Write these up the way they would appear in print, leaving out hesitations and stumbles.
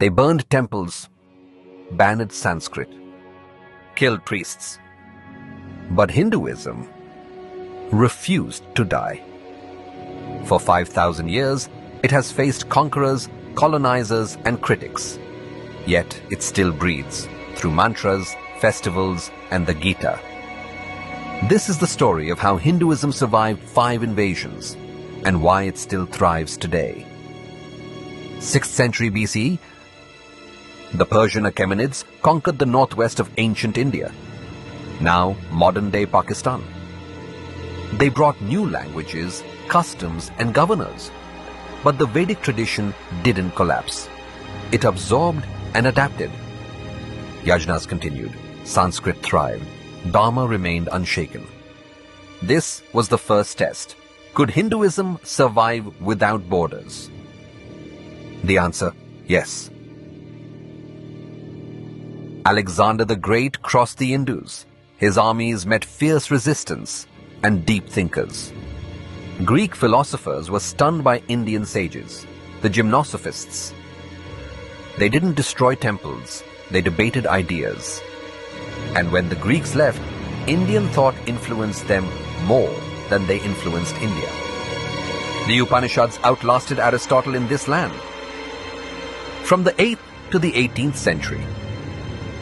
They burned temples, banned Sanskrit, killed priests. But Hinduism refused to die. For 5,000 years, it has faced conquerors, colonizers, and critics. Yet it still breathes through mantras, festivals, and the Gita. This is the story of how Hinduism survived 5 invasions and why it still thrives today. 6th century BCE, the Persian Achaemenids conquered the northwest of ancient India, now modern-day Pakistan. They brought new languages, customs, and governors. But the Vedic tradition didn't collapse. It absorbed and adapted. Yajnas continued. Sanskrit thrived. Dharma remained unshaken. This was the first test. Could Hinduism survive without borders? The answer, yes. Alexander the Great crossed the Indus. His armies met fierce resistance and deep thinkers. Greek philosophers were stunned by Indian sages, the gymnosophists. They didn't destroy temples, they debated ideas. And when the Greeks left, Indian thought influenced them more than they influenced India. The Upanishads outlasted Aristotle in this land. From the 8th to the 18th century,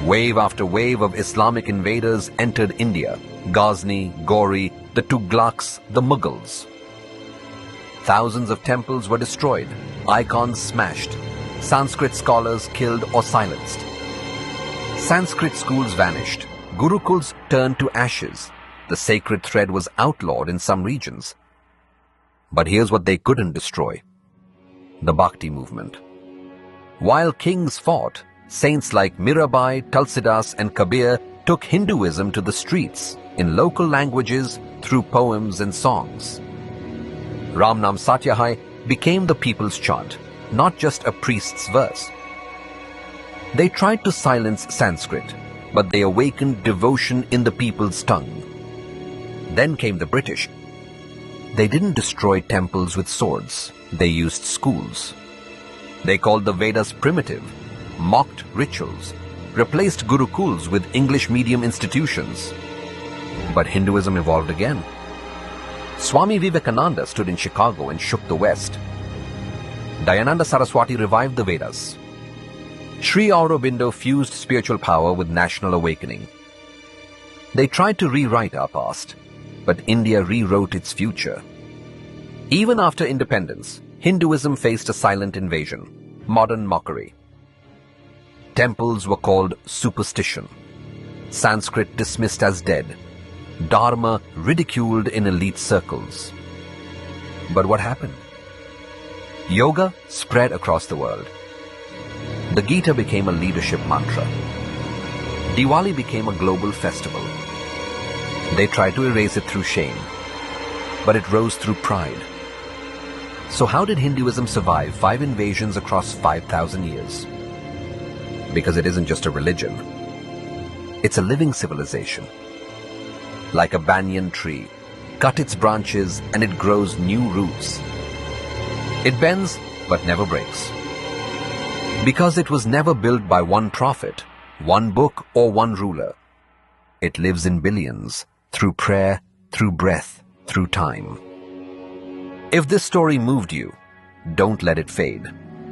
wave after wave of Islamic invaders entered India. Ghazni, Ghori, the Tughlaqs, the Mughals. Thousands of temples were destroyed, icons smashed, Sanskrit scholars killed or silenced. Sanskrit schools vanished, gurukuls turned to ashes, the sacred thread was outlawed in some regions. But here's what they couldn't destroy: the Bhakti movement. While kings fought, saints like Mirabai, Tulsidas, and Kabir took Hinduism to the streets in local languages through poems and songs. Ram Nam Satyahai became the people's chant, not just a priest's verse. They tried to silence Sanskrit, but they awakened devotion in the people's tongue. Then came the British. They didn't destroy temples with swords, they used schools. They called the Vedas primitive, mocked rituals, replaced gurukuls with English medium institutions. But Hinduism evolved again. Swami Vivekananda stood in Chicago and shook the West. Dayananda Saraswati revived the Vedas. Sri Aurobindo fused spiritual power with national awakening. They tried to rewrite our past, but India rewrote its future. Even after independence, Hinduism faced a silent invasion, modern mockery. Temples were called superstition, Sanskrit dismissed as dead, Dharma ridiculed in elite circles. But what happened? Yoga spread across the world. The Gita became a leadership mantra. Diwali became a global festival. They tried to erase it through shame, but it rose through pride. So how did Hinduism survive 5 invasions across 5,000 years? Because it isn't just a religion. It's a living civilization. Like a banyan tree, cut its branches and it grows new roots. It bends but never breaks. Because it was never built by one prophet, one book or one ruler. It lives in billions, through prayer, through breath, through time. If this story moved you, don't let it fade.